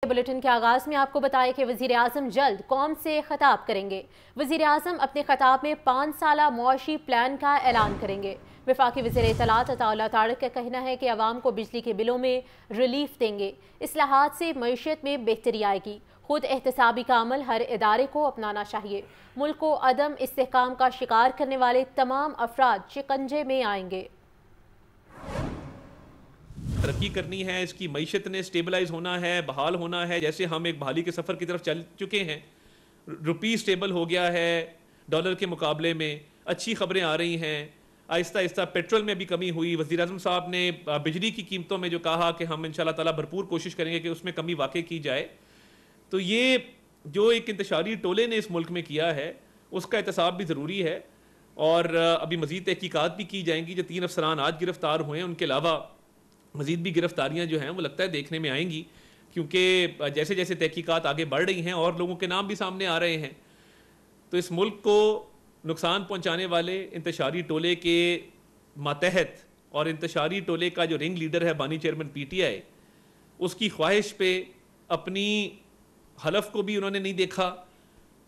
Bulletin کے آغاز میں آپ کو بتایا کہ وزیر اعظم جلد قوم سے خطاب کریں گے۔ وزیر اعظم اپنے خطاب میں 5 سالہ معاشی پلان کا اعلان کریں گے۔ وفاقی وزیر اطلاعات عطا اللہ طارق کا کہنا ہے کہ عوام کو بجلی کے بلوں میں ریلیف دیں گے۔ اصلاحات سے معیشت میں بہتری آئے گی۔ خود احتسابی کا عمل ہر ادارے کو اپنانا چاہیے۔ ملک کو عدم استحکام کا شکار کرنے والے تمام افراد شکنجے میں آئیں گے۔ ترقی کرنی ہے، اس کی معیشت نے سٹیبلائز ہونا ہے، بحال ہونا ہے۔ جیسے ہم ایک بحالی کے سفر کی طرف چل چکے ہیں، روپی سٹیبل ہو گیا ہے ڈالر کے مقابلے میں، اچھی خبریں آ رہی ہیں۔ آہستہ آہستہ پیٹرول میں بھی کمی ہوئی۔ وزیر اعظم صاحب نے بجلی کی قیمتوں میں جو کہا کہ ہم انشاءاللہ تعالیٰ بھرپور کوشش کریں گے کہ اس میں کمی واقع کی جائے۔ تو یہ جو ایک انتشاری ٹولے نے اس ملک میں کیا ہے، اس کا احتساب بھی ضروری ہے، اور ابھی مزید تحقیقات بھی کی جائیں گی۔ جو 3 افسران آج گرفتار ہوئے ہیں، ان کے علاوہ مزید بھی گرفتاریاں جو ہیں وہ لگتا ہے دیکھنے میں آئیں گی، کیونکہ جیسے جیسے تحقیقات آگے بڑھ رہی ہیں اور لوگوں کے نام بھی سامنے آ رہے ہیں، تو اس ملک کو نقصان پہنچانے والے انتشاری ٹولے کے ماتحت، اور انتشاری ٹولے کا جو رنگ لیڈر ہے بانی چیئرمین پی ٹی آئی، اس کی خواہش پہ اپنی حلف کو بھی انہوں نے نہیں دیکھا،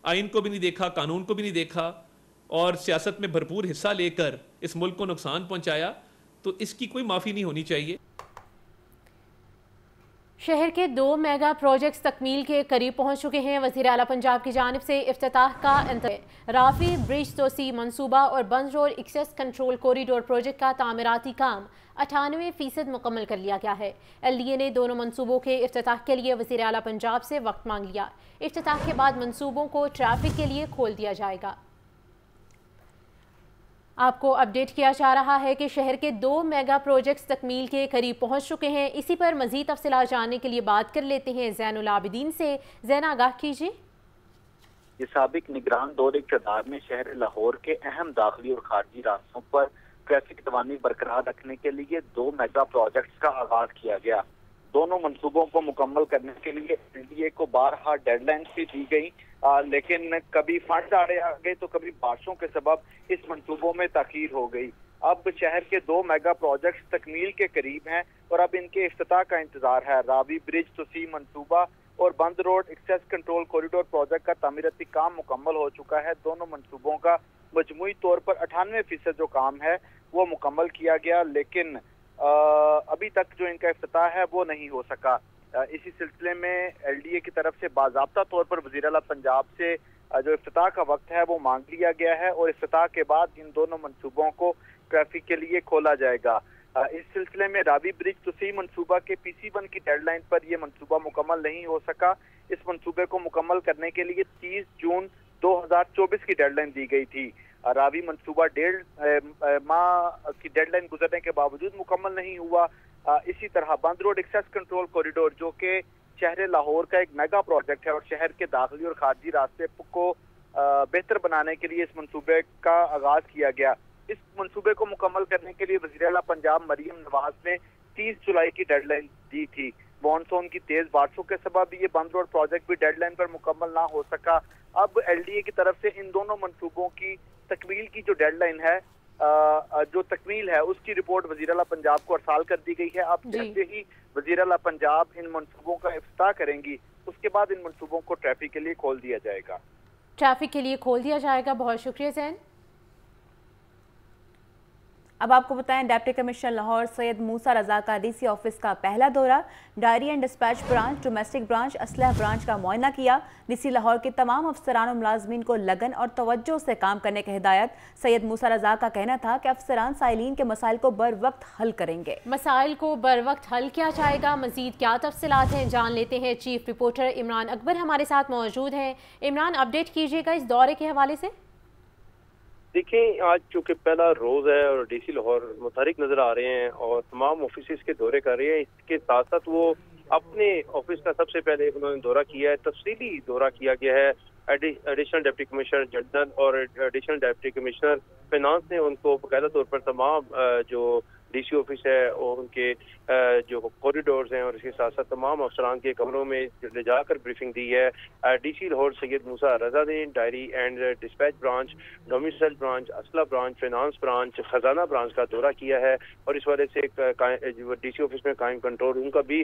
آئین کو بھی نہیں دیکھا، قانون کو بھی نہیں دیکھا، اور سیاست میں بھرپور حصہ لے کر اس ملک کو نقصان پہنچایا، تو اس کی کوئی معافی نہیں ہونی چاہیے۔ شہر کے 2 میگا پروجیکٹس تکمیل کے قریب پہنچ چکے ہیں۔ وزیر اعلیٰ پنجاب کی جانب سے افتتاح کا انتظار۔ رافی برج توسیع منصوبہ اور Band road access control corridor project کا تعمیراتی کام 98% مکمل کر لیا گیا ہے۔ ایل ڈی اے نے دونوں منصوبوں کے افتتاح کے لیے وزیر اعلیٰ پنجاب سے وقت مانگ لیا۔ افتتاح کے بعد منصوبوں کو ٹریفک کے لیے کھول دیا جائے گا۔ آپ کو اپڈیٹ کیا جا رہا ہے کہ شہر کے 2 میگا پروجیکٹس تکمیل کے قریب پہنچ چکے ہیں۔ اسی پر مزید تفصیلات جاننے کے لیے بات کر لیتے ہیں زین العابدین سے۔ زین، آگاہ کیجیے۔ یہ سابق نگران دور اقتدار میں شہر لاہور کے اہم داخلی اور خارجی راستوں پر ٹریفک توانی برقرار رکھنے کے لیے 2 میگا پروجیکٹس کا آغاز کیا گیا۔ دونوں منصوبوں کو مکمل کرنے کے لیے ایل ڈی اے کو بارہا ڈیڈ لائنز بھی دی گئی، لیکن کبھی فنڈز آڑے آ گئے تو کبھی بارشوں کے سبب اس منصوبوں میں تاخیر ہو گئی۔ اب شہر کے 2 میگا پروجیکٹس تکمیل کے قریب ہیں اور اب ان کے افتتاح کا انتظار ہے۔ راوی برج توسیع منصوبہ اور Band road access control corridor project کا تعمیراتی کام مکمل ہو چکا ہے۔ دونوں منصوبوں کا مجموعی طور پر 98% جو کام ہے وہ مکمل کیا گیا، لیکن ابھی تک جو ان کا افتتاح ہے وہ نہیں ہو سکا۔ اسی سلسلے میں ایل ڈی اے کی طرف سے باضابطہ طور پر وزیر اعلیٰ پنجاب سے جو افتتاح کا وقت ہے وہ مانگ لیا گیا ہے، اور افتتاح کے بعد ان دونوں منصوبوں کو ٹریفک کے لیے کھولا جائے گا۔ اس سلسلے میں راوی برج توسیع منصوبہ کے PC1 کی ڈیڈ لائن پر یہ منصوبہ مکمل نہیں ہو سکا۔ اس منصوبے کو مکمل کرنے کے لیے 30 جون 2024 کی ڈیڈ لائن دی گئی تھی۔ راوی منصوبہ 1.5 ماہ کی ڈیڈ لائن گزرنے کے باوجود مکمل نہیں ہوا۔ اسی طرح بند روڈ ایکسیس کنٹرول کوریڈور جو کہ شہر لاہور کا ایک میگا پروجیکٹ ہے اور شہر کے داخلی اور خارجی راستے کو بہتر بنانے کے لیے اس منصوبے کا آغاز کیا گیا۔ اس منصوبے کو مکمل کرنے کے لیے وزیر اعلیٰ پنجاب مریم نواز نے 30 جولائی کی ڈیڈ لائن دی تھی۔ مانسون کی تیز بارشوں کے سبب یہ بند روڈ پروجیکٹ بھی ڈیڈ لائن پر مکمل نہ ہو سکا۔ اب ایل ڈی اے کی طرف سے ان دونوں منصوبوں کی تکمیل کی جو ڈیڈ لائن ہے، جو تکمیل ہے، اس کی رپورٹ وزیر اعلیٰ پنجاب کو ارسال کر دی گئی ہے۔ اب جیسے ہی وزیر اعلیٰ پنجاب ان منصوبوں کا افتتاح کریں گی، اس کے بعد ان منصوبوں کو ٹریفک کے لیے کھول دیا جائے گا۔ ٹریفک کے لیے کھول دیا جائے گا۔ بہت شکریہ زین۔ اب آپ کو بتائیں ڈپٹی کمشنر لاہور سید موسیٰ رضا کا ڈی سی آفس کا پہلا دورہ، diary and dispatch branch, domestic branch, اسلحہ برانچ کا معائنہ کیا۔ ڈی سی لاہور کے تمام افسران و ملازمین کو لگن اور توجہ سے کام کرنے کی ہدایت۔ سید موسیٰ رضا کا کہنا تھا کہ افسران سائلین کے مسائل کو بر وقت حل کریں گے۔ مسائل کو بر وقت حل کیا جائے گا۔ مزید کیا تفصیلات ہیں جان لیتے ہیں۔ چیف رپورٹر عمران اکبر ہمارے ساتھ موجود ہیں۔ عمران، اپڈیٹ کیجیے گا اس دورے کے حوالے سے۔ دیکھیں، آج چونکہ پہلا روز ہے اور ڈی سی لاہور متحرک نظر آ رہے ہیں اور تمام آفیسز کے دورے کر رہے ہیں۔ اس کے ساتھ ساتھ وہ اپنے آفس کا سب سے پہلے انہوں نے دورہ کیا ہے، تفصیلی دورہ کیا گیا ہے۔ ایڈیشنل ڈپٹی کمشنر جنرل اور ایڈیشنل ڈپٹی کمشنر فائنانس نے ان کو باقاعدہ طور پر تمام جو DC ऑफिस है और उनके जो कॉरिडोर्स हैं और इसके साथ साथ तमाम अफसरान के कमरों में ले जाकर ब्रीफिंग दी है। DC लाहौर सैयद मूसा रजा ने diary and dispatch branch, domicile branch, असला ब्रांच, फाइनेंस ब्रांच, खजाना ब्रांच का दौरा किया है और इस वाले से DC ऑफिस में कायम कंट्रोल रूम का भी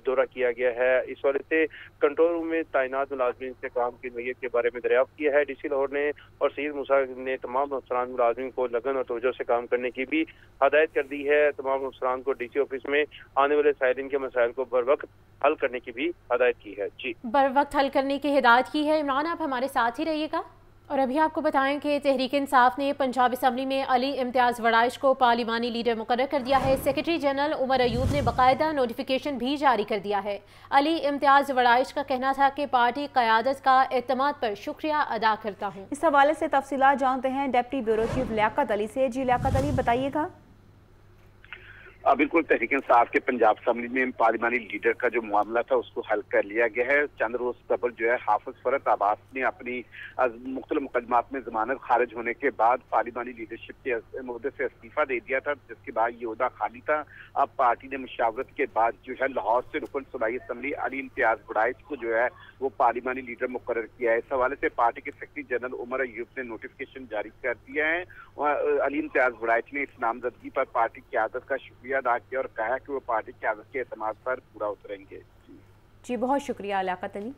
दौरा किया गया है। इस वाले से कंट्रोल रूम में तैनात मुलाजमीन से काम की नोयत के बारे में दरियाफ्त किया है DC लाहौर ने और सैयद मूसा ने तमाम अफसरान मुलाजमीन को लगन और तवज्जो से काम करने की भी हदायत कर दी है। तमाम अफसरान को DC ऑफिस में आने वाले साइलिन के मसाइल को बर वक्त हल करने की भी हदायत की है। जी, बर वक्त हल करने की हिदायत की है। इमरान, आप हमारे साथ ही रहिएगा। और अभी आपको बताएं कि तहरीक इंसाफ ने पंजाब असम्बली में अली इम्तियाज़ वड़ाइश को पार्लिमानी लीडर मुकर्रर कर दिया है। सेक्रेटरी जनरल उमर अयूब ने बाकायदा नोटिफिकेशन भी जारी कर दिया है। अली इम्तियाज़ वड़ाइश का कहना था कि पार्टी क़यादत का एतमाद पर शुक्रिया अदा करता हूँ। इस हवाले से तफसीलात जानते हैं deputy bureau chief Liaquat Ali से। जी लियाकत अली, बताइएगा। बिल्कुल, तहरीक इंसाफ के पंजाब असम्बली में पार्लिमानी लीडर का जो मामला था उसको हल कर लिया गया है। चंद रोज कबल जो है हाफिज फरत अब्बास ने अपनी मुख्तलिफ मुकदमात में जमानत खारिज होने के बाद पार्लिमानी लीडरशिप के ओहदे से इस्तीफा दे दिया था, जिसके बाद ये ओहदा खाली था। अब पार्टी ने मुशावरत के बाद जो है लाहौर से रुकन सूबाई असम्बली अली इम्तियाज वड़ाइश को जो है वो पार्लिमानी लीडर मुकर्रर किया है। इस हवाले से पार्टी के सेक्रेटरी जनरल उमर अयूब ने नोटिफिकेशन जारी कर दिया है। अली इम्तियाज वड़ाइश ने इस नामजदगी पर पार्टी की क़यादत का शुक्रिया अदा किया और कहा कि वो पार्टी की क़यादत के एतमाद पर पूरा उतरेंगे। जी, बहुत शुक्रिया लियाकत अली।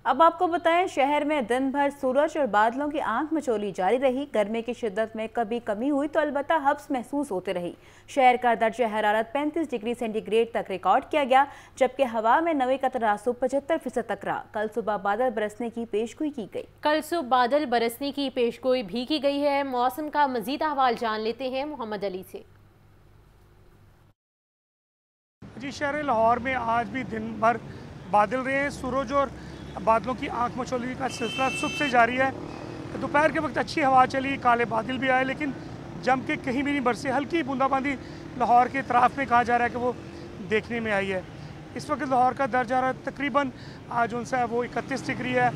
अब आपको बताएं, शहर में दिन भर सूरज और बादलों की आंख मचोली जारी रही। गर्मी की शिद्दत में कभी कमी हुई तो अलबत्ता हब्स महसूस होते रही। शहर का दर्जा हरारत 35 डिग्री सेंटीग्रेड तक रिकॉर्ड किया गया, जबकि हवा में नमी का तनासुब 75% तक रहा। कल सुबह बादल बरसने की पेशगोई की गई। कल सुबह बादल बरसने की पेशगोई भी की गई है। मौसम का मजीद अहवाल जान लेते हैं मोहम्मद अली से। जी, शहर लाहौर में आज भी दिन भर बादल रहे हैं। सूरज और बादलों की आंख मचोली का सिलसिला सुबह से जारी है। दोपहर के वक्त अच्छी हवा चली, काले बादल भी आए, लेकिन जम के कहीं भी नहीं बरसे। हल्की बूंदाबांदी लाहौर के इतराफ़ में कहा जा रहा है कि वो देखने में आई है। इस वक्त लाहौर का दर्जा तकरीबन आज उनसे वो 31 डिग्री है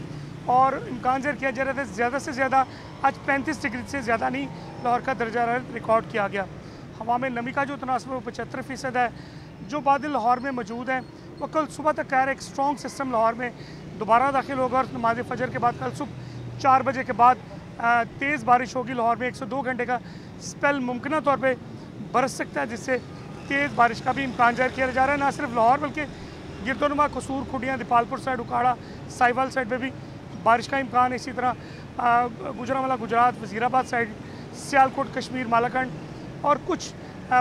और इम्कान ज़ाहिर किया जा रहा था ज़्यादा से ज़्यादा आज 35 डिग्री से ज़्यादा नहीं लाहौर का दर्जा रिकॉर्ड किया गया। हवा में नमी का जो तनासब है वो 75% है। जो बादल लाहौर में मौजूद हैं वो कल सुबह तक कह रहे एक स्ट्रॉन्ग सिस्टम लाहौर में दोबारा दाखिल होगा और नमाज फजर के बाद कल सुबह 4 बजे के बाद तेज़ बारिश होगी। लाहौर में 102 घंटे का स्पेल मुमकिन तौर पे बरस सकता है, जिससे तेज़ बारिश का भी इम्कान जाहिर किया जा रहा है। ना सिर्फ लाहौर बल्कि गिरदोनुमा, कसूर, खुडियाँ, दीपालपुर साइड, उकाड़ा, साहिवाल साइड में भी बारिश का इम्कान है। इसी तरह गुजरांवाला गुजरात, वज़ीराबाद साइड, सियालकोट कश्मीर, मालाकंड और कुछ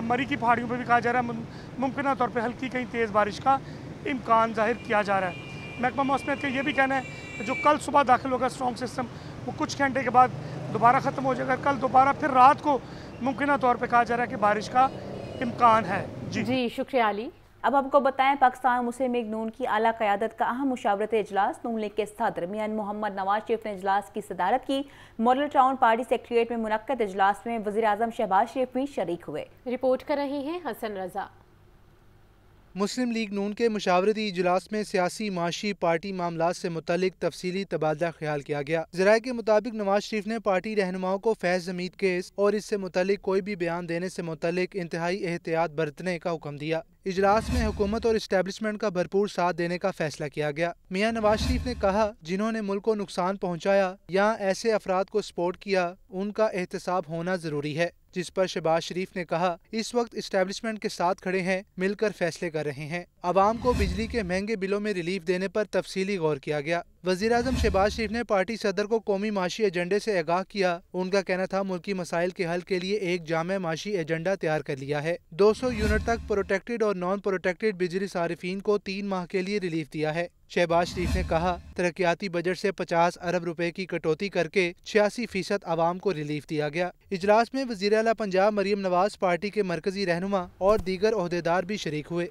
मरी की पहाड़ियों पर भी कहा जा रहा है मुमकिन तौर पर हल्की कहीं तेज़ बारिश का इम्कान जाहिर किया जा रहा है। महकमा मौसमियत का ये भी कहना है कि जो कल सुबह दाखिल होगा स्ट्रॉन्ग सिस्टम वो कुछ घंटे के बाद दोबारा ख़त्म हो जाएगा। कल दोबारा फिर रात को मुमकिन तौर पे कहा जा रहा है कि बारिश का इम्कान है। जी, शुक्रिया अली। अब आपको बताएं, पाकिस्तान मुस्लिम लीग नून की आला क़यादत का अहम मुशावरत इजलास नून लीग के सदर मियां मोहम्मद नवाज शरीफ ने इजलास की सदारत की। मॉडल टाउन पार्टी सेक्रेटेरिएट में मुनक्कद इजलास में वज़ीर आज़म शहबाज शरीफ भी शरीक हुए। रिपोर्ट कर रहे हैं हसन रजा। मुस्लिम लीग नून के मुशावरती इजलास में सियासी माशी पार्टी मामलात से मुतल्लिक तफसीली तबादला ख्याल किया गया। ज़राए के मुताबिक नवाज शरीफ ने पार्टी रहनुमाओं को फैज़ हमीद केस और इससे मुतल्लिक कोई भी बयान देने से मुतल्लिक इंतहाई एहतियात बरतने का हुक्म दिया। इजलास में हुकूमत और इस्टेब्लिशमेंट का भरपूर साथ देने का फैसला किया गया। मियां नवाज शरीफ ने कहा, जिन्होंने मुल्क को नुकसान पहुँचाया या ऐसे अफराद को सपोर्ट किया उनका एहतसाब होना जरूरी है। जिस पर शहबाज शरीफ ने कहा, इस वक्त इस्टेब्लिशमेंट के साथ खड़े हैं, मिलकर फैसले कर रहे हैं। अवाम को बिजली के महंगे बिलों में रिलीफ देने पर तफसीली गौर किया गया। वज़ीर आज़म शहबाज शरीफ ने पार्टी सदर को कौमी माशी एजेंडे से आगाह किया। उनका कहना था, मुल्की मसाइल के हल के लिए एक जामे माशी एजेंडा तैयार कर लिया है। 200 यूनिट तक प्रोटेक्टेड और नॉन प्रोटेक्टेड बिजली सारिफीन को 3 माह के लिए रिलीफ दिया है। शहबाज शरीफ ने कहा, तरक्याती बजट से 50 अरब रुपए की कटौती करके 86% आवाम को रिलीफ दिया गया। इजलास में वज़ीर आला पंजाब मरियम नवाज, पार्टी के मरकजी रहनुमा और दीगर ओहदेदार भी शरीक हुए।